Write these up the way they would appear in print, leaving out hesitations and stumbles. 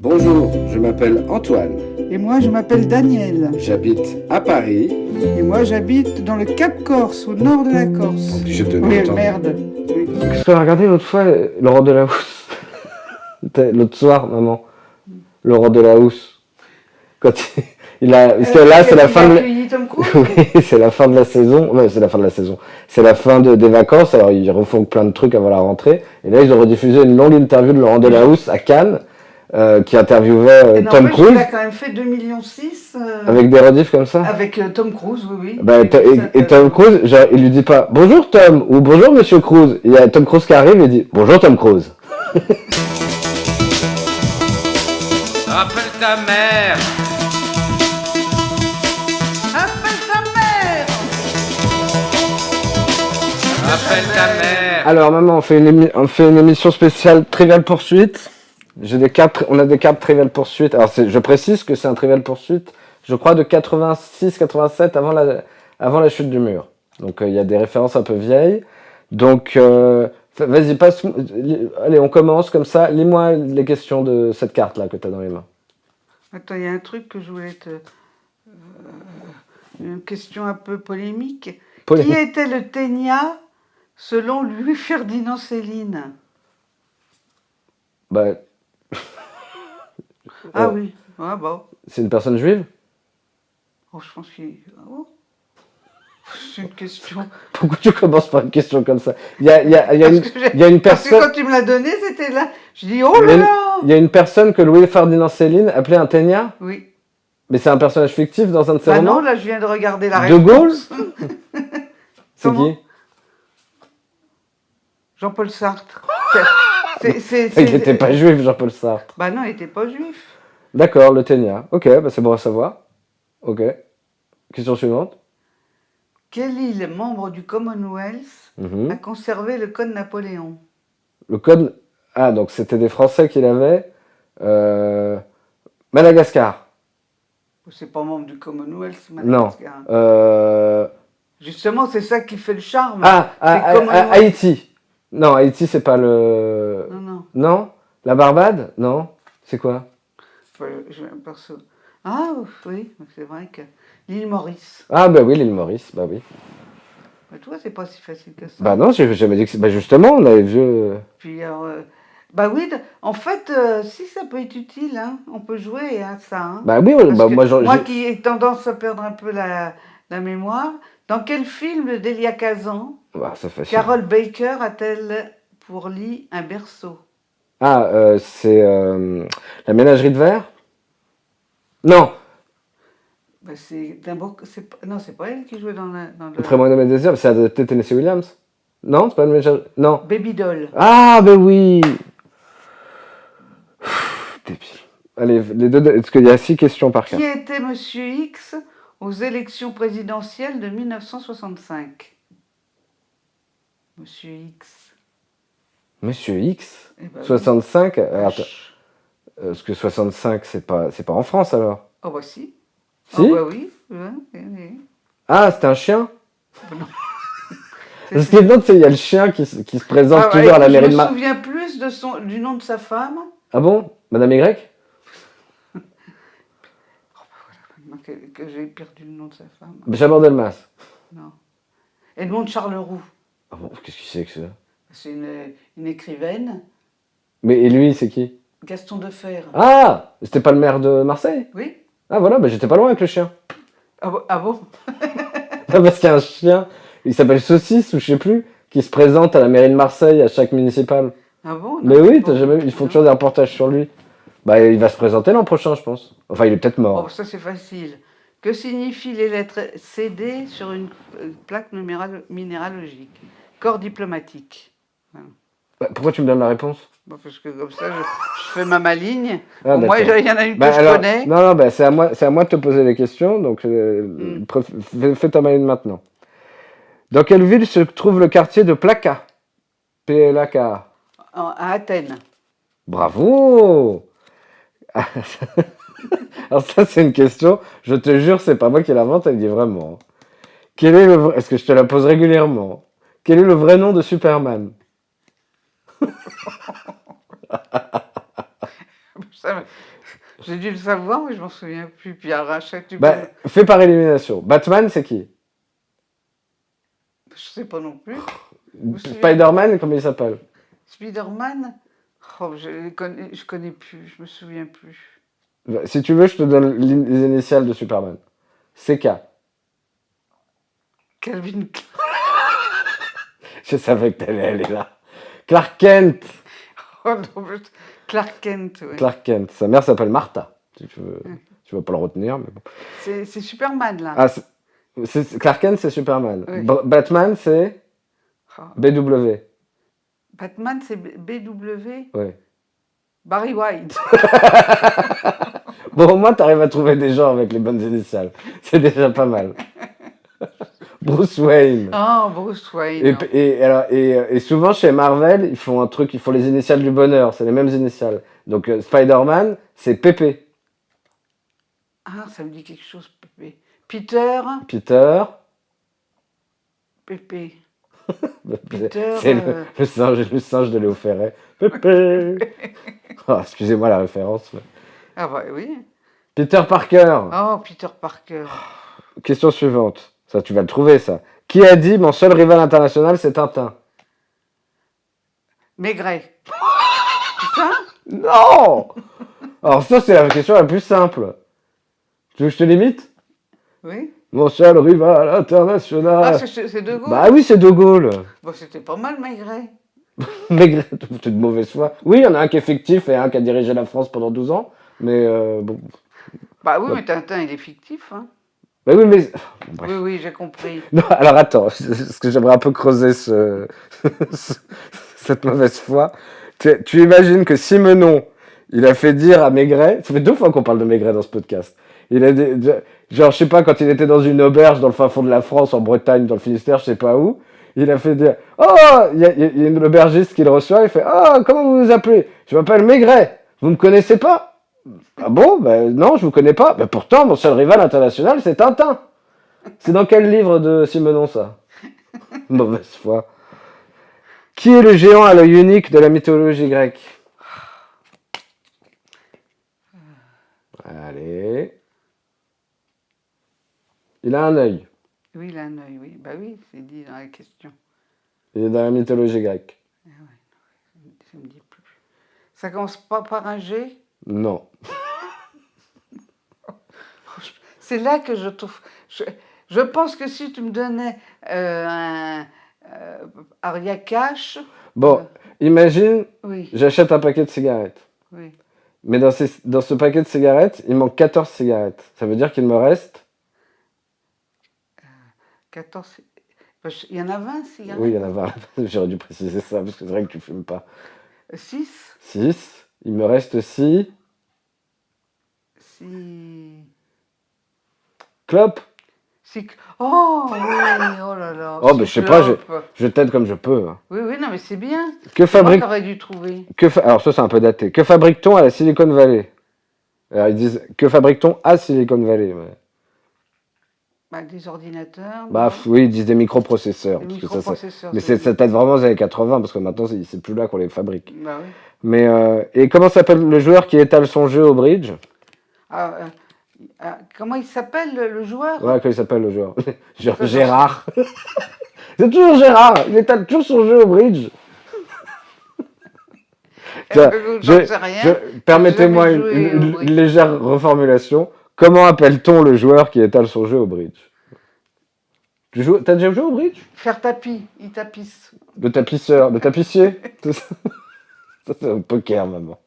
Bonjour, je m'appelle Antoine. Et moi, je m'appelle Daniel. J'habite à Paris. Et moi, j'habite dans le Cap Corse, au nord de la Corse. Obligé de Oui, entendre. merde. Oui. Qu'est-ce qu'on a regardé l'autre fois, Laurent Delahousse? L'autre soir, maman. Laurent Delahousse. Quand il a. Parce que là, c'est la fin Il a de. accueilli Tom Cruise. Oui, c'est la fin de la saison. Ouais, c'est la fin de la saison. C'est la fin des vacances. Alors, ils refont plein de trucs avant la rentrée. Et là, ils ont rediffusé une longue interview de Laurent Delahousse à Cannes, qui interviewait Et Tom n'empêche Cruise. qu'il a quand même fait 2,6 millions Avec des rediffs comme ça. avec Tom Cruise, oui, oui. Bah, et Tom Cruise, genre, il lui dit pas bonjour Tom ou bonjour Monsieur Cruise. Il y a Tom Cruise qui arrive et il dit bonjour Tom Cruise. Appelle ta mère. Appelle ta mère. Appelle ta mère. Alors maman, on fait une émission spéciale Trivial Poursuite. On a des cartes Trivial Poursuite. Alors je précise que c'est un Trivial Poursuite, je crois de 86-87 avant la chute du mur. Donc il y a des références un peu vieilles. Donc vas-y, passe. Allez, on commence comme ça. Lis-moi les questions de cette carte là que tu as dans les mains. Attends, il y a un truc que je voulais te... une question un peu polémique. Qui était le Ténia selon Louis-Ferdinand Céline? Bah, Ah oui, ah bon. c'est une personne juive? Oh, je pense qu'il... Ah bon. C'est une question... Pourquoi tu commences par une question comme ça? Il y a une Parce que personne. quand tu me l'as donné, c'était là. Je dis, oh là là. Il y a une personne que Louis-Ferdinand Céline appelait un Ténia? Oui. Mais c'est un personnage fictif dans un de ses Bah romans? non, là, je viens de regarder la De réponse. Gaulle? C'est Comment? qui? Jean-Paul Sartre. Il n'était pas juif, Jean-Paul Sartre. Bah non, il n'était pas juif. D'accord, le Ténia. Ok, bah c'est bon à savoir. Ok. Question suivante. Quelle île, membre du Commonwealth, Mhm. a conservé le code Napoléon? Le code. Ah, donc c'était des Français qui l'avaient. Madagascar. C'est pas membre du Commonwealth, Non. Madagascar. Euh... Justement, c'est ça qui fait le charme. Ah, C'est Commonwealth. Haïti. Non, Haïti, c'est pas le. Non, non. Non? La Barbade? Non? C'est quoi? Perso. Ah oui, c'est vrai que l'île Maurice. Ah, bah oui, l'île Maurice, bah oui. Bah, tu vois, c'est pas si facile que ça. Bah non, j'ai jamais dit que c'est. Bah justement, on avait vu. Puis alors, bah oui, en fait, si ça peut être utile, hein, on peut jouer à ça. Hein. Bah oui, Parce bah que moi, moi qui ai tendance à perdre un peu la mémoire, dans quel film d'Elia Kazan, Bah, c'est facile. Carole Baker a-t-elle pour lit un berceau? Ah, c'est la ménagerie de verre? Non, Bah, non, c'est pas elle qui jouait dans le Fais-moi nommer des herbes, c'est adapté de Tennessee Williams? Non, c'est pas le ménagerie. Non. Baby Doll. Ah, bah oui! Débile. Allez, les deux, parce qu'il y a 6 questions par Qui carte. était Monsieur X aux élections présidentielles de 1965? Monsieur X. Monsieur X? Eh ben oui. 65? Attends, H. parce que 65, c'est pas en France alors? Oh bah si. Si? Oh bah oui. Oui, oui. Ah, c'était un chien? Non. Parce que non, tu sais, il y a le chien qui se présente Ah, toujours à la écoute, mairie je de me Mar. souviens plus du nom de sa femme. Ah bon? Madame Y? Que j'ai perdu le nom de sa femme. Jabor Delmas. Non. Edmond Charleroux. Ah bon, qu'est-ce que c'est que ça? C'est une écrivaine. Mais et lui, c'est qui? Gaston Defer. Ah! C'était pas le maire de Marseille? Oui. Ah voilà, bah j'étais pas loin avec le chien. Ah bon, ah bon. Ah, parce qu'il y a un chien, il s'appelle Saucisse ou je sais plus, qui se présente à la mairie de Marseille à chaque municipal. Ah bon. Mais oui, bon, ils font toujours des reportages sur lui. Bah il va se présenter l'an prochain, je pense. Enfin, il est peut-être mort. Oh, ça c'est facile. Que signifient les lettres CD sur une plaque minéralogique? Corps diplomatique. Voilà. Bah, pourquoi tu me donnes la réponse? Bon, parce que comme ça, je fais ma maligne. Ah, Bon, moi, d'accord. il y en a une Bah, que je alors, connais. non, bah, c'est à moi de te poser les questions, donc fais ta maline maintenant. Dans quelle ville se trouve le quartier de Plaka? P-L-A-K. À Athènes. Bravo! Alors ça, c'est une question, je te jure, c'est pas moi qui l'invente, elle dit vraiment. Quel est le vrai... Est-ce que je te la pose régulièrement? Quel est le vrai nom de Superman? J'ai dû le savoir, mais je m'en souviens plus. Puis alors, à chaque tu Bah, fais par élimination. Batman, c'est qui? je sais pas non plus. me souviens. Spider-Man, comment il s'appelle? Spider-Man, oh, je connais plus, je me souviens plus. Bah, si tu veux, je te donne les initiales de Superman. CK. Calvin Je savais que t'allais aller là. Clark Kent. oh, non, Clark Kent, ouais. Clark Kent. Sa mère s'appelle Martha. Si tu veux, tu vas pas le retenir, mais bon. C'est Superman, là. Ah, Clark Kent, c'est Superman. Oui. Batman, c'est Oh. BW. Batman, c'est BW. Ouais. Barry White. Bon, au moins, t'arrives à trouver des gens avec les bonnes initiales. C'est déjà pas mal. Bruce Wayne. Oh, Bruce Wayne. Et souvent, chez Marvel, ils font un truc, ils font les initiales du bonheur. C'est les mêmes initiales. Donc, Spider-Man, c'est PP. Ah, ça me dit quelque chose, Pépé. Peter. Peter. Pépé. Peter, C'est le singe de Léo Ferré. Pépé. Oh, excusez-moi la référence. Mais... Ah bah oui. Peter Parker. Oh, Peter Parker. Question suivante. Ça, tu vas le trouver, ça. Qui a dit mon seul rival international, c'est Tintin? Maigret. C'est ça? Non. Alors ça, c'est la question la plus simple. Tu veux que je te limite? Oui. Mon seul rival international. Ah, c'est De Gaulle. Bah oui, c'est De Gaulle. Bon, c'était pas mal, Maigret. Maigret, t'es de mauvaise foi. Oui, il y en a un qui est fictif et un qui a dirigé la France pendant 12 ans. Mais bon. Bah oui, Ouais. mais Tintin, il est fictif, hein. Bah oui, mais. Bref. Oui, oui, j'ai compris. Non, alors attends, parce que j'aimerais un peu creuser cette mauvaise foi. Tu imagines que Simenon, il a fait dire à Maigret, ça fait 2 fois qu'on parle de Maigret dans ce podcast. Il a genre, je sais pas, quand il était dans une auberge dans le fin fond de la France, en Bretagne, dans le Finistère, je sais pas où, il a fait dire, oh, il y a une aubergiste qui le reçoit, il fait, oh, comment vous vous appelez? Je m'appelle Maigret. Vous me connaissez pas? Ah bon? Ben non, je vous connais pas. Ben pourtant, mon seul rival international, c'est Tintin. C'est dans quel livre de Simenon, ça? Mauvaise foi. Qui est le géant à l'œil unique de la mythologie grecque? Allez. Il a un œil. Oui, il a un œil, oui. Bah oui, c'est dit dans la question. Il est dans la mythologie grecque. Ça me dit plus. Ça commence pas par un G? Non. C'est là que je trouve. Je pense que si tu me donnais un Aria Cash. Bon, imagine, Oui, j'achète un paquet de cigarettes. oui. Mais dans ce paquet de cigarettes, il manque 14 cigarettes. Ça veut dire qu'il me reste... 14. Il y en a 20 cigarettes? Oui, il y en a 20. J'aurais dû préciser ça, parce que c'est vrai que tu fumes pas. 6? 6. Il me reste 6. 6. Clopes. Oh oui, oh là là. Oh, ben je sais pas, Cyclope. je t'aide comme je peux. Hein. Oui, oui, non, mais c'est bien. Que fabrique... Moi, t'aurais dû trouver. Alors ça, c'est un peu daté. Que fabrique-t-on à la Silicon Valley? Alors, ils disent, que fabrique-t-on à Silicon Valley? Ouais. Bah, des ordinateurs. Bah oui, ils disent des microprocesseurs. Des parce que microprocesseurs. mais ça date vraiment des années 80, parce que maintenant, c'est plus là qu'on les fabrique. Bah oui. Mais, et comment s'appelle le joueur qui étale son jeu au bridge? Comment il s'appelle le joueur? Ouais, comment il s'appelle le joueur? Gérard. C'est toujours Gérard. Il étale toujours son jeu au bridge. Tiens, J'en sais rien. Permettez-moi J'ai jamais joué au une bridge. légère reformulation. Comment appelle-t-on le joueur qui étale son jeu au bridge? T'as déjà joué au bridge? Faire tapis, il tapisse. De tapisseur, de tapissier? Ça, c'est un poker, maman.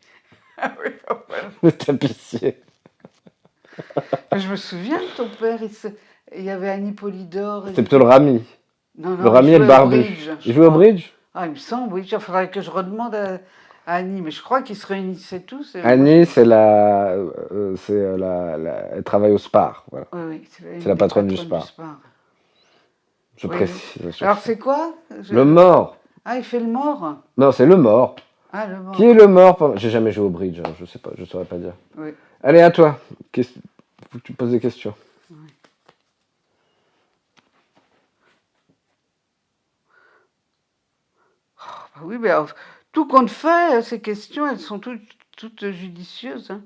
Ah oui, voilà. Le tapissier. Je me souviens de ton père, il y avait Annie Polydor. C'était plutôt le rami. Non, Le rami il et le jouait au barbu. bridge, je Il jouait au crois. bridge? Ah, il me semble, oui. Il faudrait que je redemande à Annie, mais je crois qu'ils se réunissaient tous. Et Annie, elle travaille au Spar. Voilà. Oui, oui, C'est la patronne du Spar. Je Oui, précise. Alors, c'est quoi? Le mort. Ah, il fait le mort? Non, c'est le mort. Ah, le mort. Qui est le mort? J'ai jamais joué au bridge, hein, je sais pas, je saurais pas dire. Oui. Allez, à toi. Faut que tu poses des questions. Ah oui, mais alors, tout compte fait, ces questions, elles sont toutes toute judicieuse. Hein.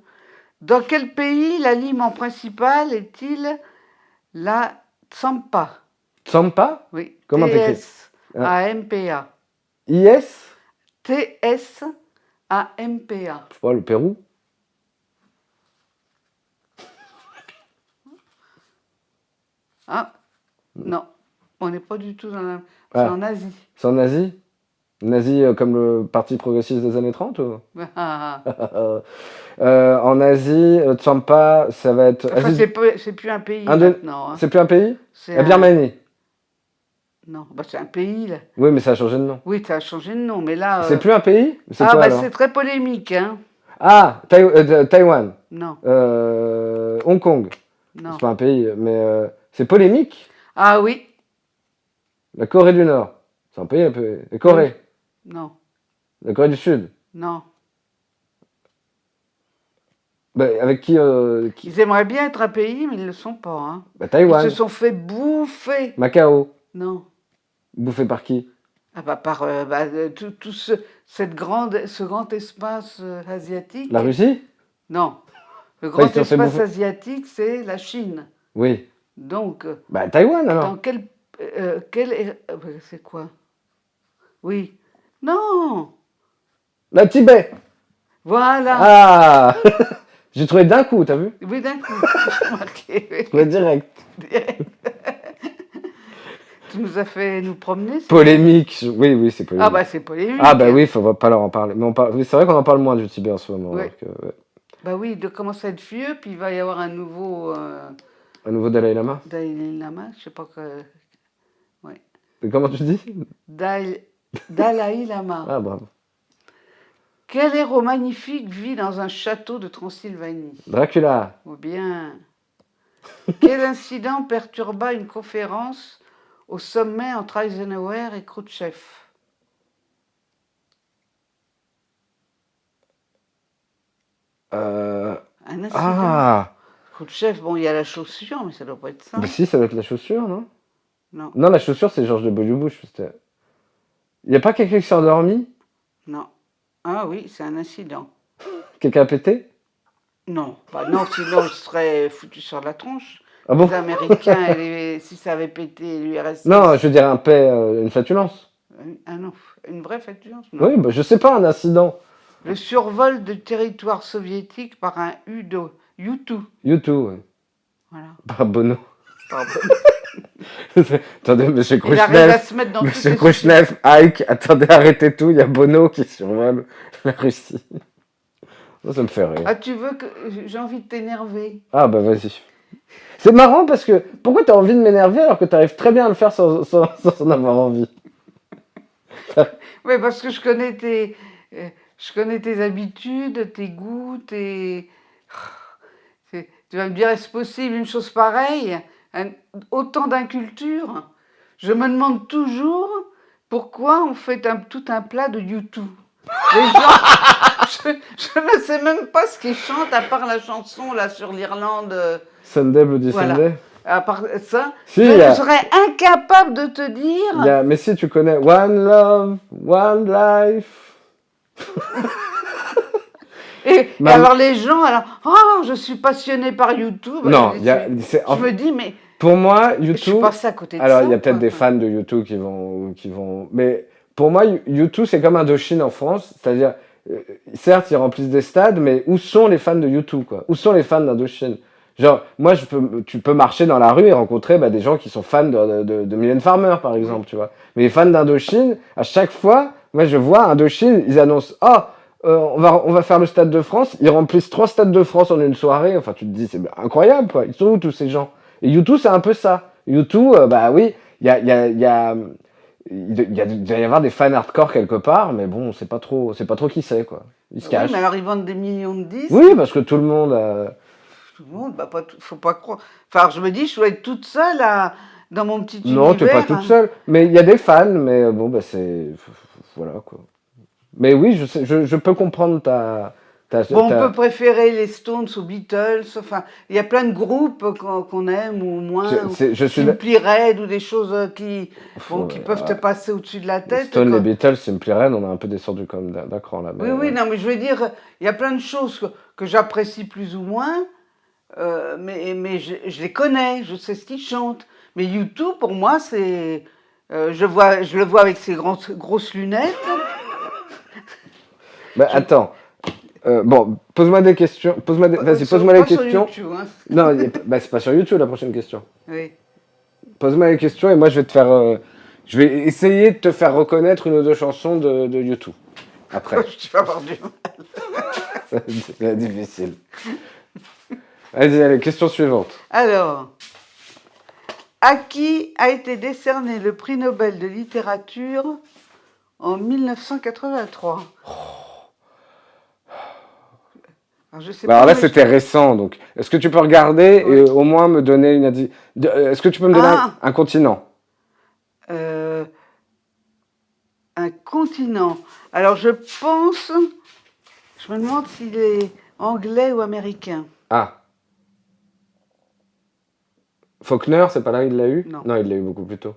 Dans quel pays l'aliment principal est-il la tsampa? Tsampa? Oui. Comment t'écris? T-S-A-M-P-A. IS? T-S-A-M-P-A. Je sais pas, le Pérou? Ah, non. On n'est pas du tout dans la... Ah. C'est en Asie. C'est en Asie? Nazi comme le parti progressiste des années 30 ou... Ah. En Asie, Tsampa, ça va être... Enfin, Asie- c'est plus un pays Un de- maintenant. Hein. C'est plus un pays? C'est La un- Birmanie. Non, bah, c'est un pays là. Oui, mais ça a changé de nom. Oui, ça a changé de nom, mais là. C'est plus un pays? C'est Ah, quoi bah alors? c'est très polémique, hein. Ah, Taïwan. Non, Hong Kong. non. C'est pas un pays, mais c'est polémique. Ah oui, La Corée du Nord. C'est un pays un peu. La Corée. non, La Corée du Sud. non. Bah, avec qui, Ils aimeraient bien être un pays, mais ils ne le sont pas. Hein. Bah, Ils Taïwan. se sont fait bouffer. Macao. Non. Bouffé par qui? Ah bah par tout ce grand espace asiatique. La Russie? Non. Le Bah, grand ils se sont fait espace bouffer. asiatique, c'est la Chine. Oui. Donc, Bah, Taïwan alors. dans c'est quoi? Oui. Non. La Tibet. Voilà. Ah J'ai trouvé d'un coup, t'as vu? Oui, d'un coup. J'ai remarqué, oui. Trouvé direct. Tu nous as fait nous promener. ça. Polémique. Oui, oui, c'est polémique. Ah bah c'est polémique. Ah bah oui, faut pas leur en parler. Mais oui, c'est vrai qu'on en parle moins du Tibet en ce moment. Ouais. Alors que, ouais. Bah oui, de commencer à être vieux, puis il va y avoir un nouveau Un nouveau Dalai Lama. Dalai Lama, je sais pas que... Et comment tu dis? Dalai Lama. Ah, bravo. Quel héros magnifique vit dans un château de Transylvanie? Dracula. Ou bien... Quel incident perturba une conférence au sommet entre Eisenhower et Khrouchtchev? Un incident. Ah Khrouchtchev, bon, il y a la chaussure, mais ça doit pas être ça. Bah si, ça doit être la chaussure, non? Non, Non, la chaussure, c'est George W. Bush. Il n'y a pas quelqu'un qui s'est endormi? non. Ah oui, c'est un incident. Quelqu'un a pété? Non, bah non, sinon il serait foutu sur la tronche. Ah bon? Les Américains, si ça avait pété, l'URSS. Non, je veux dire un paix, une flatulence. Ah non, une vraie flatulence, non. Oui, bah je sais pas, un incident. Le survol de territoire soviétique par un U2. U2. U2, ouais. Voilà. Par Bono. Pardon. Attendez, monsieur Il arrive à Khrouchtchev. se mettre dans toutes Monsieur les Khrouchtchev, Ike, attendez, arrêtez tout, il y a Bono qui survole la Russie. Moi, ça me fait rire. Ah, tu veux que... J'ai envie de t'énerver. Ah bah vas-y. C'est marrant parce que pourquoi t'as envie de m'énerver alors que t'arrives très bien à le faire sans en avoir envie? Oui, parce que je connais tes habitudes, tes goûts, Tu vas me dire, est-ce possible une chose pareille? Autant d'inculture? Je me demande toujours pourquoi on fait tout un plat de YouTube. Les gens, je ne sais même pas ce qu'ils chantent à part la chanson là sur l'Irlande. Sunday, Bloody Voilà. Sunday. À part ça, Si, je serais incapable de te dire. Mais si tu connais One Love, One Life. Et Mam- alors les gens, oh, je suis passionné par YouTube. Non, Je me dis, mais pour moi, je suis YouTube. passée à côté de ça. Alors, il y a peut-être quoi. des fans de YouTube qui vont. Mais pour moi, YouTube, c'est comme Indochine en France. C'est-à-dire, certes, ils remplissent des stades, mais où sont les fans de YouTube, quoi? Où sont les fans d'Indochine? Genre, moi, tu peux marcher dans la rue et rencontrer des gens qui sont fans de Mylène Farmer, par exemple, tu vois. Mais les fans d'Indochine, à chaque fois, moi, je vois Indochine, ils annoncent, on va faire le Stade de France. Ils remplissent 3 stades de France en une soirée. Enfin, tu te dis, c'est incroyable, quoi. Ils sont où, tous ces gens? Et YouTube, c'est un peu ça. YouTube, bah oui, il doit y avoir des fans hardcore quelque part, mais bon, c'est pas trop qui c'est, quoi. Ils se Oui, cachent. mais alors ils vendent des millions de disques. Oui, parce que tout le monde Tout le monde, bah, faut pas croire. Enfin, je me dis, je dois être toute seule dans mon petit univers. Non, t'es pas toute seule. Mais il y a des fans, mais bon, bah c'est... Voilà, quoi. Mais oui, je peux comprendre Bon, on peut préférer les Stones aux Beatles. Enfin, il y a plein de groupes qu'on aime ou moins. Je suis Simply Red ou des choses qui peuvent te passer au-dessus de la tête. Stone, les Beatles, Simply Red, on est un peu descendu comme d'un cran là. Oui, oui, non, mais je veux dire, il y a plein de choses que j'apprécie plus ou moins, mais je les connais, je sais ce qu'ils chantent. Mais YouTube, pour moi, c'est. Je le vois avec ses grosses lunettes. Attends. Bon, pose-moi des questions. Vas-y, pose-moi les questions. Sur YouTube, hein. Non, c'est pas sur YouTube la prochaine question. Oui. Pose-moi les questions et moi je vais te faire. Je vais essayer de te faire reconnaître une ou deux chansons de YouTube. Après. Je vais avoir du mal. C'est difficile. Vas-y, allez, question suivante. Alors, à qui a été décerné le prix Nobel de littérature en 1983 ? Alors, je sais pas, Alors là, mais c'était récent, donc est-ce que tu peux regarder et au moins me donner une est-ce que tu peux me donner un continent? Un continent. Alors, je me demande s'il est anglais ou américain. Ah. Faulkner, c'est pas là il l'a eu? Non. Il l'a eu beaucoup plus tôt.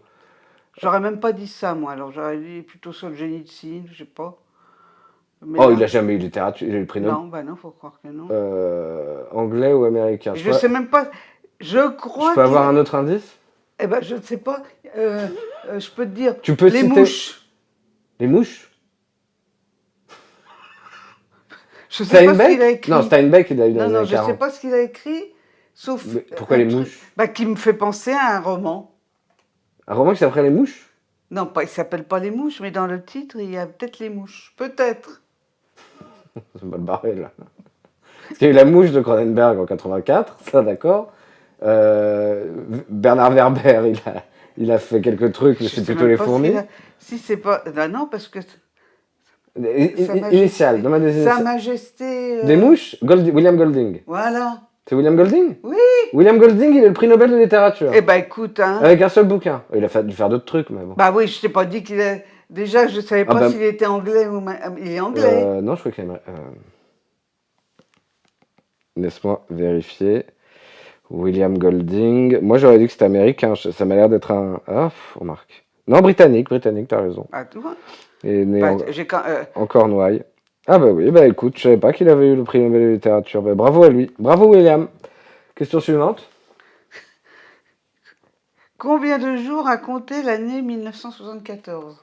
J'aurais même pas dit ça, moi. Alors, j'aurais dit plutôt Solzhenitsyn, je sais pas. Mais Oh, là, il a jamais eu littérature, il a eu le prix Nobel. non, bah non, faut croire que non. Anglais ou américain? Je sais même pas. Je crois. Je peux avoir un autre indice? Eh ben, je ne sais pas. Je peux te dire. Tu peux les citer... mouches. Les mouches? Je sais pas ce qu'il a écrit. Non, Steinbeck, il a eu dans les Non, années je 40. sais pas ce qu'il a écrit, sauf. Mais pourquoi les mouches? Qui me fait penser à un roman. Un roman qui s'appelle Les Mouches? Non, pas, il s'appelle pas Les Mouches, mais dans le titre, il y a peut-être Les Mouches. Peut-être. C'est mal barré, là. Parce qu'il y a eu La Mouche de Cronenberg en 84, ça, d'accord. Bernard Werber, il a fait quelques trucs, mais c'est plutôt Les Fourmis. Si c'est pas. Non, parce que. Initial, demande des initiales. Sa Majesté. Des Mouches? William Golding. Voilà. C'est William Golding? Oui. William Golding, il a le prix Nobel de littérature. Eh ben, écoute, hein. Avec un seul bouquin. Il a dû faire d'autres trucs, mais bon. Bah oui, je t'ai pas dit qu'il est. Déjà, je savais pas s'il était anglais ou. Il est anglais. Non, je crois qu'il est. Laisse-moi vérifier. William Golding. Moi, j'aurais dit que c'était américain. Ça m'a l'air d'être un. Ah, remarque. Non, britannique, t'as raison. Ah, tu vois. Et né Bah, en Cornouailles. Ah bah oui, bah écoute, je savais pas qu'il avait eu le prix Nobel de littérature. Bah, bravo à lui. Bravo William. Question suivante. Combien de jours a compté l'année 1974?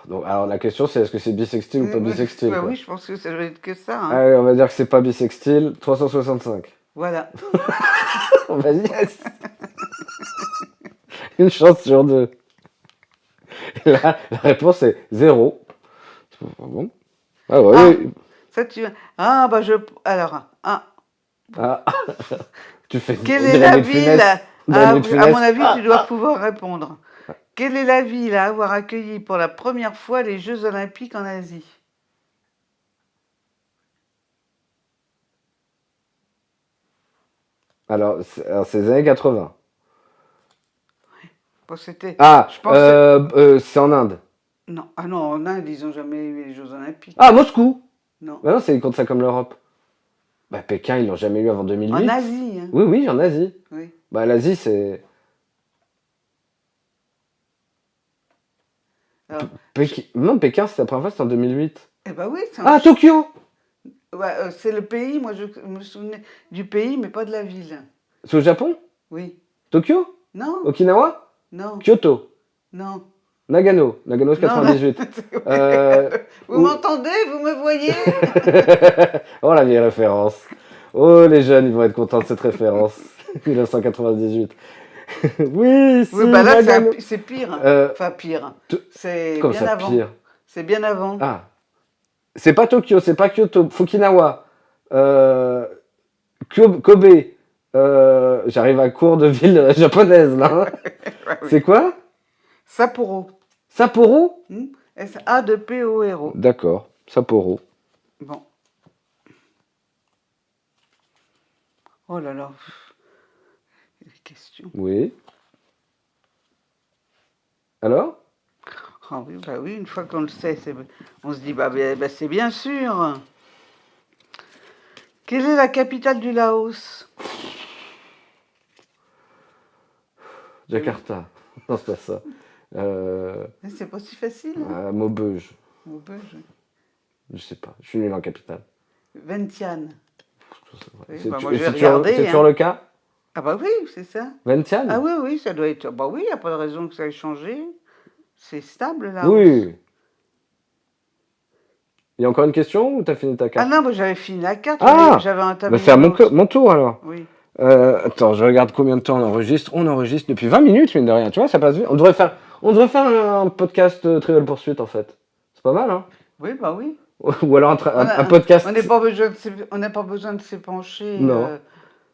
Donc, alors la question c'est est-ce que c'est bisextile ou pas bisextile? Bah oui, je pense que ça doit être que ça. Hein. Allez, on va dire que c'est pas bisextile. 365. Voilà. Vas-y, yes. Une chance sur deux. Et là, la réponse est 0. Bon. Ah ouais. Ah, ça tu. Ah bah je. Alors. Ah. Tu fais. Quelle est la ville à mon avis, tu dois Ah. pouvoir répondre. Quelle est la ville à avoir accueilli pour la première fois les Jeux Olympiques en Asie? Alors c'est les années 80. Bon, c'était. Ah, je pense c'est en Inde. Non, ah non, en Inde, ils n'ont jamais eu les Jeux Olympiques. Ah, Moscou. Non. Bah non, ils comptent ça comme l'Europe. Bah Pékin, ils l'ont jamais eu avant 2008. En Asie. Hein. Oui, en Asie. Oui. Bah l'Asie, c'est... Alors, Non, Pékin, c'est la première fois, c'était en 2008. eh ben oui. Ah, Tokyo. Ouais, c'est le pays, moi je me souvenais du pays, mais pas de la ville. C'est au Japon? Oui. Tokyo? Non. Okinawa? Non. Kyoto? Non. Nagano c'est 98. Vous m'entendez? Vous me voyez? Oh la vieille référence. Oh les jeunes, ils vont être contents de cette référence. 1998. Oui, si, Oui, bah là Nagano. c'est pire. Enfin pire. C'est Comme bien ça, avant. pire. C'est bien avant. Ah. C'est pas Tokyo, c'est pas Kyoto. Fukinawa. Kobe. J'arrive à court de ville japonaise là. Ouais, oui. C'est quoi? Sapporo. Sapporo? S-A-P-O-R-O. D'accord, Sapporo. Bon. Oh là là. Les questions. Oui. Alors? Ah oui, bah oui, une fois qu'on le sait, on se dit, c'est bien sûr. Quelle est la capitale du Laos? Jakarta. Non, c'est pas ça. C'est pas si facile. Hein. Maubeuge. Maubeuge. Je sais pas. Je suis nul en capitale. Vientiane. Oui, C'est bah, tu- moi, j'ai c'est toujours, regardé, c'est hein. toujours le cas? Ah bah oui, c'est ça. Vientiane? Ah oui, oui, ça doit être... Bah oui, il n'y a pas de raison que ça ait changé. C'est stable, là. Oui. Il y a encore une question ou t'as fini ta Ah carte? non, bah, j'avais fini la carte. Ah J'avais un Bah, tableau. c'est à mon tour alors. Oui. Attends, je regarde combien de temps on enregistre. On enregistre depuis 20 minutes, mine de rien. Tu vois, ça passe vite. On devrait faire un podcast Trivial Pursuit en fait. C'est pas mal, hein? Oui, bah oui. Ou alors un podcast. On n'a pas besoin de s'épancher. Non.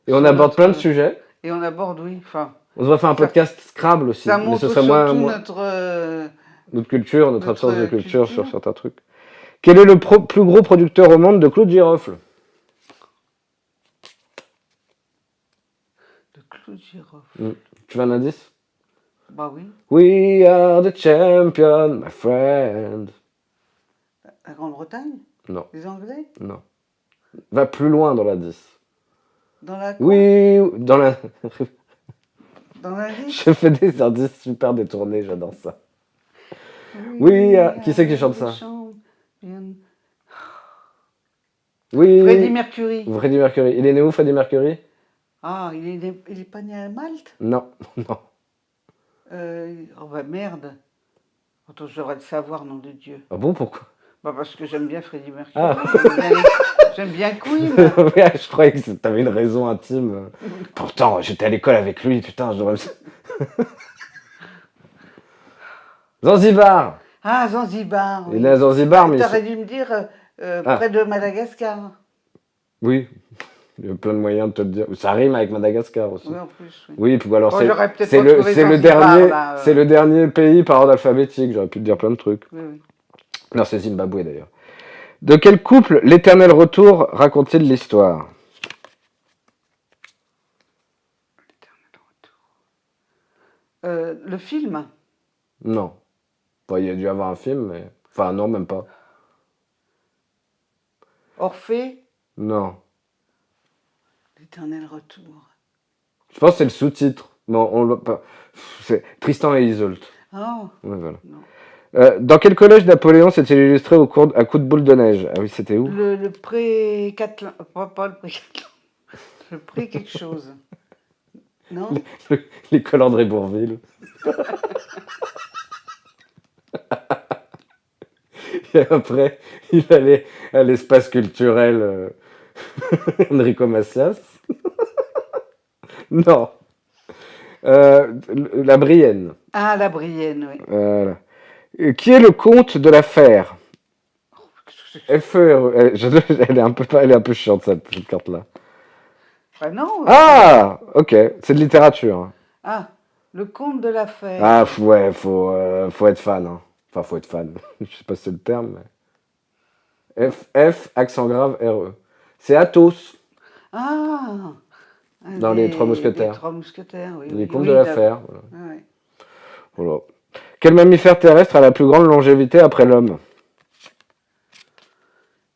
Et on sur aborde notre- plein de sujets. Et on aborde, oui. Enfin, On devrait faire un Ça- podcast Scrabble aussi. ça Mais montre ce serait surtout moins notre... notre culture, notre notre absence de culture culture. sur certains trucs. Quel est le plus gros producteur au monde de clous de girofle? de clous de girofle. Tu veux un indice? Bah oui. We are the champion, my friend. La Grande-Bretagne? Non, Les Anglais? non. Va plus loin dans l'indice. Dans la... Oui, dans la... Dans l'indice? Je fais des indices super détournés, j'adore ça. Oui, qui c'est qui chante ça? Oui. Freddie Mercury. Freddie Mercury. Il est né où, Freddie Mercury? Ah, il est pas né à Malte? Non, non. Oh bah merde. Attends, je devrais le savoir, nom de Dieu. Ah bon, pourquoi? Bah parce que j'aime bien Freddie Mercury. Ah. J'aime bien Queen. Ouais, je croyais que t'avais une raison intime. Pourtant, j'étais à l'école avec lui, putain, je devrais me... Zanzibar. Ah, Zanzibar. Il est Oui. né à Zanzibar, mais... T'aurais dû me dire près de Madagascar. Oui, il y a plein de moyens de te le dire. Ça rime avec Madagascar aussi. Oui, en plus. Oui. Oui, puis alors Bon, j'aurais peut-être c'est pas trouvé Zanzibar, dernier, là, c'est le dernier pays par ordre alphabétique. J'aurais pu te dire plein de trucs. Oui, oui. Non, c'est Zimbabwe d'ailleurs. De quel couple l'Éternel Retour raconte-t-il l'histoire? Le film. Non. Bon, il y a dû avoir un film, mais... Enfin, non, même pas. Orphée. Non. L'éternel retour. Je pense que c'est le sous-titre. Non, on l'a pas. C'est Tristan et Isolde. Oh, Ouais, voilà. non. Dans quel collège Napoléon s'est-il illustré à coup de boule de neige? Ah oui, c'était où? Le pré-Catelan. Pas le pré-Catelan. Le pré quelque chose. Non? L'école André Bourville. Et après, il allait à l'espace culturel Enrico Macias. Non. La Brienne. Ah, la Brienne, oui. Voilà. Qui est le comte de la Fère? FERE. Elle est un peu chiante, cette carte-là. Ah non. Ah, ok. C'est de littérature. Ah, le comte de la fête. Ah, ouais, faut être fan. Hein. Enfin, faut être fan. Je sais pas si c'est le terme, mais... F, accent grave, RE. C'est Athos, Ah, dans les Trois Mousquetaires. Les Trois Mousquetaires, oui. les oui, contes oui, de la d'accord. Fère. Voilà. Ah, ouais. Voilà. Quel mammifère terrestre a la plus grande longévité après l'homme?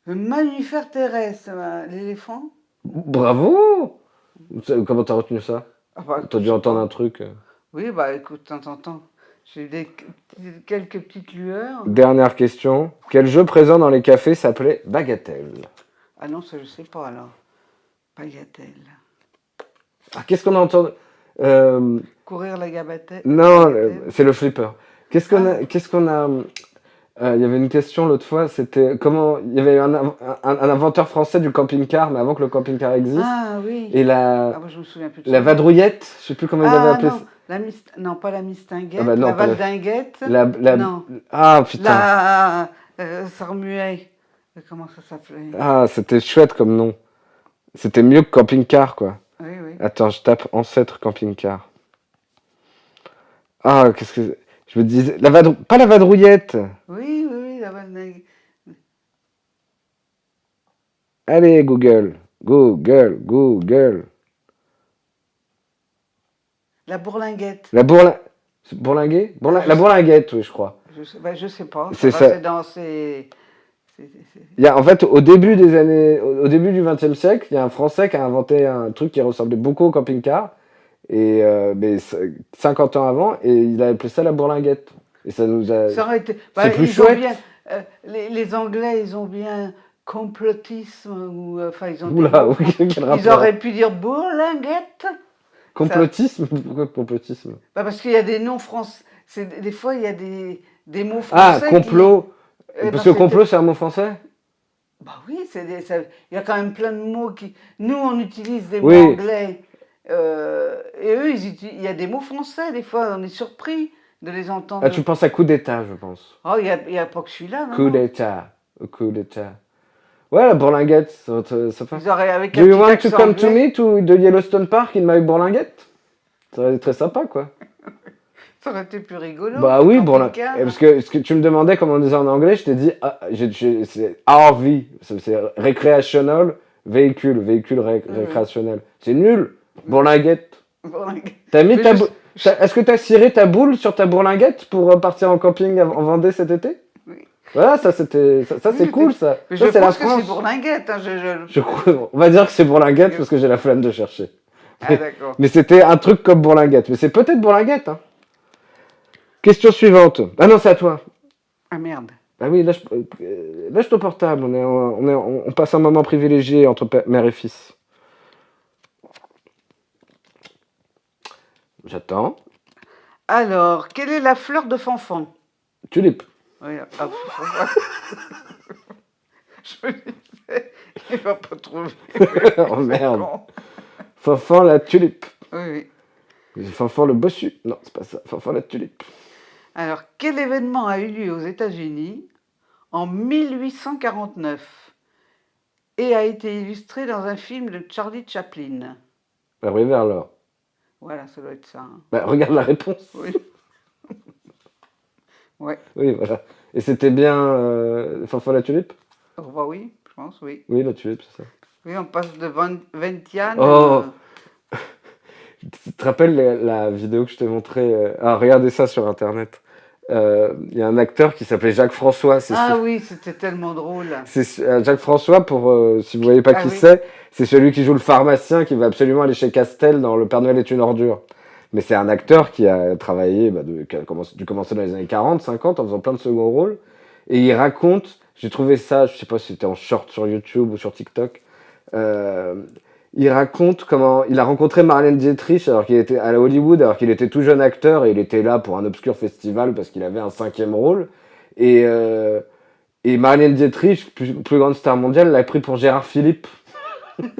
Le mammifère terrestre, l'éléphant. Bravo! Comment t'as retenu ça? Ah, bah, T'as dû entendre un truc. Oui, bah écoute, t'entends. J'ai eu quelques petites lueurs. Dernière question. Quel jeu présent dans les cafés s'appelait Bagatelle? Ah non, ça je sais pas alors. Bagatelle. Ah, qu'est-ce qu'on a entendu? Courir la gabatelle. Non, c'est le flipper. Qu'est-ce qu'on a il y avait une question l'autre fois, c'était comment il y avait un inventeur français du camping-car, mais avant que le camping-car existe. Ah oui. Et Ah, moi, je me souviens plus de la ça. vadrouillette, je sais plus comment il avait appelé non, ça. non, pas la mistinguette, Ah bah non, la pas la- valdinguette. Non. Ah putain. La Sarmuet. Comment ça s'appelait? Ah, c'était chouette comme nom. C'était mieux que camping-car, quoi. Oui, oui. Attends, je tape ancêtre camping-car. Ah, qu'est-ce que... Je me disais... Pas la vadrouillette. Oui, oui, oui, la valdinguette. Allez, Google. Google. La bourlinguette. La bourlinguet La bourlinguette, oui, je crois. Je sais pas. C'est va, ça. C'est dans ces Il y a, en fait, au début du XXe siècle, il y a un Français qui a inventé un truc qui ressemblait beaucoup au camping-car, mais 50 ans avant, et il a appelé ça la bourlinguette. Et ça nous a... Ça aurait été. C'est plus ils ont chouette. bien, les Anglais, ils ont bien complotisme ou enfin ils ont. des Oula, mots. oui, quel Ils rapport. auraient pu dire bourlinguette. Complotisme? Pourquoi complotisme? Parce qu'il y a des noms français. Des fois, il y a des mots Ah, français. complot. Eh ben, Parce que complot, c'est un mot français? Bah oui, il y a quand même plein de mots qui. Nous, on utilise des Oui. mots anglais. Et eux, il y a des mots français, des fois, on est surpris de les entendre. Ah, tu penses à coup d'état, je pense. Oh, il y a pas que celui-là, non? Coup d'état. Coup d'état. Ouais, la bourlinguette, ça fait. Ils auraient avec Do un you petit want to accent come to anglais, me to the Yellowstone Park in my bourlinguette? Ça aurait été très sympa, quoi. ça aurait été plus rigolo. Bah oui, camping-car. parce que tu me demandais comment on disait en anglais, je t'ai dit, c'est RV, c'est recreational véhicule récréationnel. C'est nul. Bourlinguette. Bourlinguette. T'as mis Mais ta je- bou- Est-ce que t'as ciré ta boule sur ta bourlinguette pour partir en camping en Vendée cet été? Oui. Voilà, ça c'est Oui, cool ça. Mais Ça je c'est la pense que c'est France. bourlinguette. Hein, Je crois, on va dire que c'est bourlinguette parce que j'ai la flemme de chercher. Ah, d'accord. Mais c'était un truc comme bourlinguette. Mais c'est peut-être bourlinguette. Hein. Question suivante. Ah non, c'est à toi. Ah merde. Ah oui, lâche ton portable. On passe un moment privilégié entre mère et fils. J'attends. Alors, quelle est la fleur de Fanfan? Tulipe. Oui, ah, je me disais, il va pas trouver. Oh merde. Bon. Fanfan la tulipe. Oui, oui. Fanfan le bossu. Non, c'est pas ça. Fanfan la tulipe. Alors, quel événement a eu lieu aux États-Unis en 1849 et a été illustré dans un film de Charlie Chaplin? La ruée vers l'or. Voilà, ça doit être ça. Hein. Bah, regarde la réponse. Oui. Ouais. Oui, voilà. Et c'était bien Fanfan la tulipe? Oh, bah oui, je pense, oui. Oui, la tulipe, c'est ça. Oui, on passe de Vientiane. Oh. Tu te rappelles la vidéo que je t'ai montrée regardez ça sur Internet. Il y a un acteur qui s'appelait Jacques François. Ah oui, c'était tellement drôle. C'est Jacques François, si vous voyez pas qui oui. c'est celui qui joue le pharmacien qui va absolument aller chez Castel dans Le Père Noël est une ordure. Mais c'est un acteur qui a travaillé, qui a commencé dans les années 40, 50 en faisant plein de second rôles. Et il raconte, j'ai trouvé ça, je sais pas si c'était en short sur YouTube ou sur TikTok, il raconte comment il a rencontré Marlène Dietrich alors qu'il était à Hollywood, alors qu'il était tout jeune acteur et il était là pour un obscur festival parce qu'il avait un 5e rôle. Et Marlène Dietrich, plus grande star mondiale, l'a pris pour Gérard Philippe.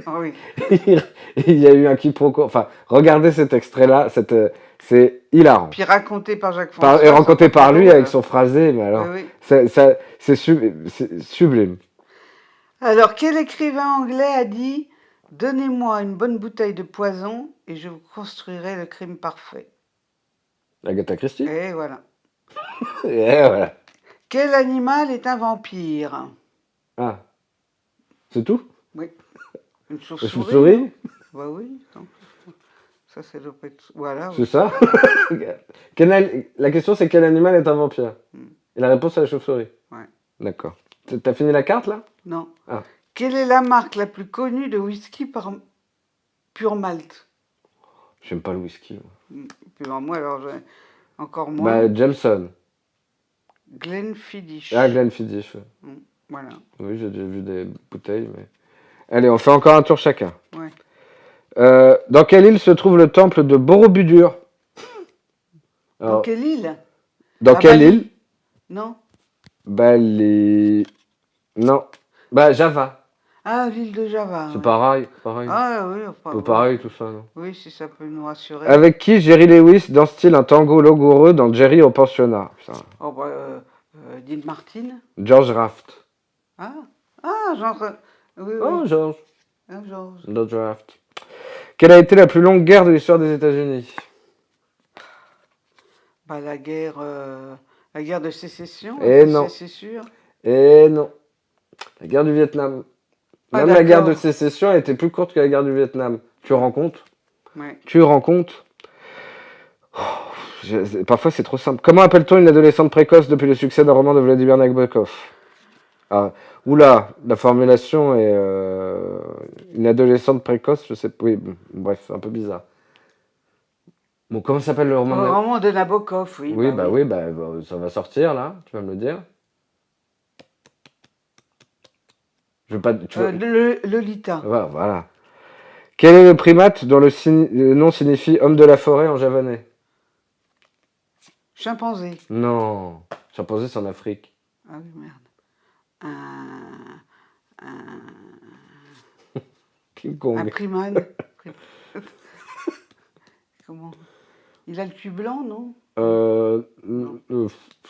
Ah oui. Et il y a eu un quiproquo. Enfin, regardez cet extrait-là, c'est hilarant. Puis raconté par Jacques François. Et raconté par lui avec son son phrasé, mais alors, Oui, oui. c'est sublime. Alors, quel écrivain anglais a dit « Donnez-moi une bonne bouteille de poison et je vous construirai le crime parfait Agatha ». Christie. Et voilà. Et voilà. Quel animal est un vampire? Ah, c'est tout? Oui. Une La chauve-souris? chauve-souris? Bah oui. Donc, ça, c'est le... Voilà. C'est ça? La question, c'est quel animal est un vampire? Et la réponse, c'est la chauve-souris. Ouais. D'accord. T'as fini la carte, là? Non. Ah. Quelle est la marque la plus connue de whisky par pur malt? J'aime pas le whisky. Puis moi, alors, encore moins. Bah, Jameson. Glenfiddich. Ah, Glenfiddich. Ouais. Voilà. Oui, j'ai déjà vu des bouteilles, mais... Allez, on fait encore un tour chacun. Ouais. Dans quelle île se trouve le temple de Borobudur? Dans Alors, quelle île? dans À quelle Bali? île? Non? Bali... Non. Bah, Java. Ah, l'île de Java. C'est ouais. pareil. Ah oui, enfin, Un peu ouais. pareil, tout ça, non? Oui, si ça peut nous rassurer. Avec qui Jerry Lewis danse-t-il un tango langoureux dans Jerry au pensionnat? Putain. Oh, bah, Dean Martin. George Raft. Ah, genre... oui, oui. Oh, George. Ah, genre... George Raft. Quelle a été la plus longue guerre de l'histoire des États-Unis? Bah, la guerre de sécession. Eh non. C'est sûr. Eh non. La guerre du Vietnam. Ah, Même la guerre de d'accord. sécession a été plus courte que la guerre du Vietnam. Tu rends compte? Ouais. Tu rends compte? Parfois c'est trop simple. Comment appelle-t-on une adolescente précoce depuis le succès d'un roman de Vladimir Nabokov? Ah, Oula, la formulation est une adolescente précoce, je sais pas. Oui, bon, bref, un peu bizarre. Bon, comment s'appelle le roman Le de... roman de Nabokov, oui. Oui, bah oui, ça va sortir là, tu vas me le dire. Je veux pas. Lolita. Voilà. Quel est le primate dont le nom signifie homme de la forêt en javanais? Chimpanzé. Non, chimpanzé c'est en Afrique. Ah oui, merde. Un King Kong. primane. Comment? Il a le cul blanc, non?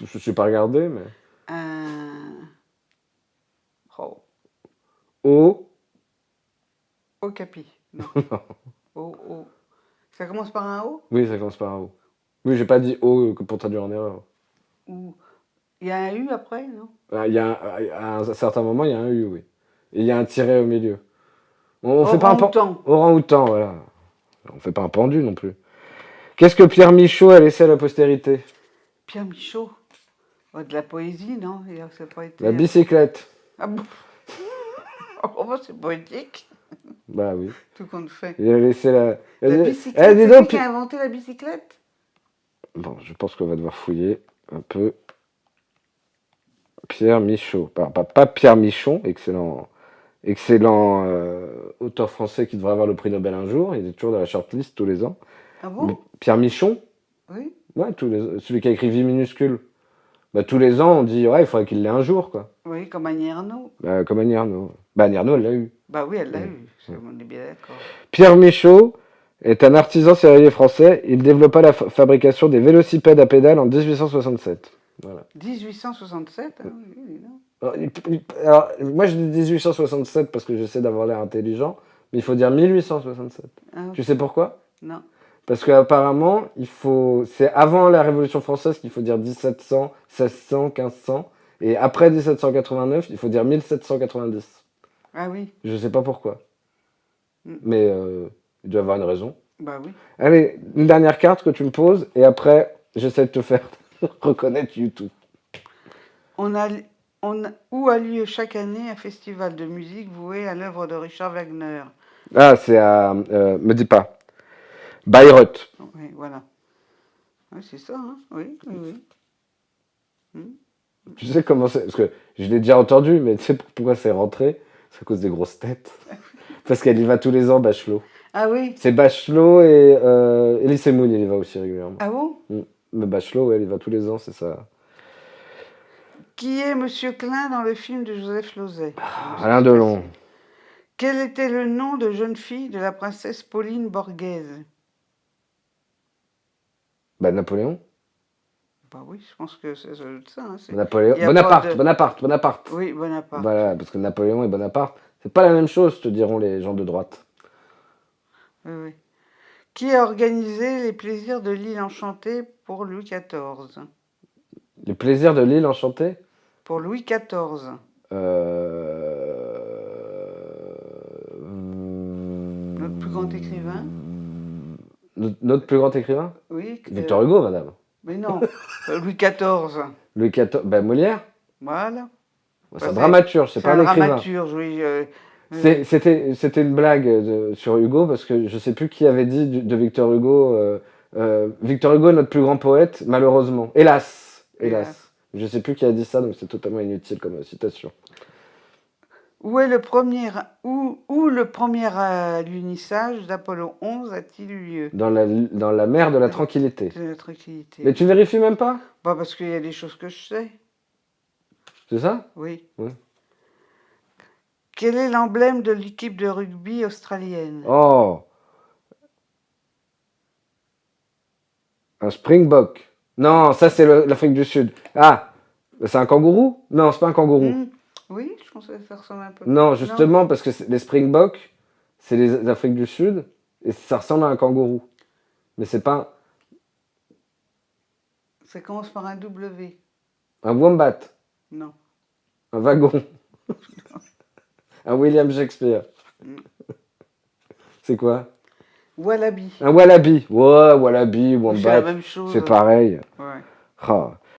Je suis pas regardé, mais. Un... Oh, O. Okapi. Non. O. Ça commence par un O? Oui, ça commence par un O. Oui, j'ai pas dit O pour traduire en erreur. Ou il y a un U après, non? Il y a à un certain moment, il y a un U, oui. Et il y a un tiret au milieu. On fait pas un Orang-outan. Orang-outan, voilà. On fait pas un pendu non plus. Qu'est-ce que Pierre Michaud a laissé à la postérité? Pierre Michaud. Oh, de la poésie, non? Ça a pas été... La bicyclette. Ah bon? Oh, bah, c'est poétique, Bah oui. tout compte fait. Il a laissé la... La Eh, bicyclette, dis c'est donc, lui qui a inventé la bicyclette? Bon, je pense qu'on va devoir fouiller un peu. Pierre Michaud. Pas Pierre Michon, excellent auteur français qui devrait avoir le prix Nobel un jour. Il est toujours dans la shortlist tous les ans. Ah Mais bon? Pierre Michon, Oui. ouais, celui qui a écrit Vie minuscule. Bah, tous les ans, on dit, ouais, il faudrait qu'il l'ait un jour, quoi. Oui, comme Annie Ernaux. Comme Annie Ernaux. Bah, Annie Ernaux, elle l'a eu. Bah oui, elle l'a Oui. eu, on est bien d'accord. Pierre Michaud est un artisan serrurier français. Il développa la fabrication des vélocipèdes à pédales en 1867. Voilà. 1867, hein, oui, non. Alors, moi, je dis 1867 parce que j'essaie d'avoir l'air intelligent, mais il faut dire 1867. Ah, Tu sais pourquoi? non. Parce qu'apparemment, c'est avant la Révolution française qu'il faut dire 1700, 1600, 1500, et après 1789, il faut dire 1790. Ah oui, Je sais pas pourquoi. Mm. Mais il doit y avoir une raison. bah oui. Allez, une dernière carte que tu me poses, et après, j'essaie de te faire reconnaître YouTube. Où a lieu chaque année un festival de musique voué à l'œuvre de Richard Wagner? Ah, c'est à... me dis pas. Bayreuth. Oui, voilà. Oui, c'est ça, hein. Oui, oui, oui. Tu sais comment c'est? Parce que je l'ai déjà entendu, mais tu sais pourquoi c'est rentré? C'est à cause des grosses têtes. Parce qu'elle y va tous les ans, Bachelot. Ah oui? C'est Bachelot et Elie Semoun, il y va aussi régulièrement. Ah bon? Mais Bachelot, ouais, elle y va tous les ans, c'est ça. Qui est Monsieur Klein dans le film de Joseph Losey? Alain Delon. Quel était le nom de jeune fille de la princesse Pauline Borghese? Bah, Napoléon. Bah oui, je pense que c'est ça. Hein, Napoléon. y a Bonaparte, pas de- Bonaparte. Oui, Bonaparte. Voilà, parce que Napoléon et Bonaparte, c'est pas la même chose, te diront les gens de droite. Oui, oui. Qui a organisé les plaisirs de l'île enchantée pour Louis XIV? Les plaisirs de l'île enchantée. Pour Louis XIV. Notre plus grand écrivain. Notre plus grand écrivain? Oui. Victor Hugo, madame. Mais non, Louis XIV. Louis XIV, ben Molière. Voilà. C'est un dramaturge, c'est pas un écrivain. Dramaturge, oui. C'était une blague sur Hugo, parce que je sais plus qui avait dit de Victor Hugo. Victor Hugo est notre plus grand poète, malheureusement. Hélas. Je sais plus qui a dit ça, donc c'est totalement inutile comme citation. Où le premier alunissage d'Apollo 11 a-t-il eu lieu? Dans la mer de la tranquillité. De la tranquillité. Mais tu vérifies même pas? Bah parce qu'il y a des choses que je sais. C'est ça? Oui. Oui. Quel est l'emblème de l'équipe de rugby australienne? Oh! Un springbok. Non, ça c'est l'Afrique du Sud. Ah! C'est un kangourou? Non, c'est pas un kangourou. Oui, je pense que ça ressemble un peu. Non, justement, parce que les springboks, c'est les Afriques du Sud, et ça ressemble à un kangourou. Mais c'est pas... Ça commence par un W. Un wombat. Non. Un wagon. Un William Shakespeare. C'est quoi? Wallaby. Un wallaby. Ouais, wallaby, C'est la wombat. même chose. C'est pareil. Ouais. Ah.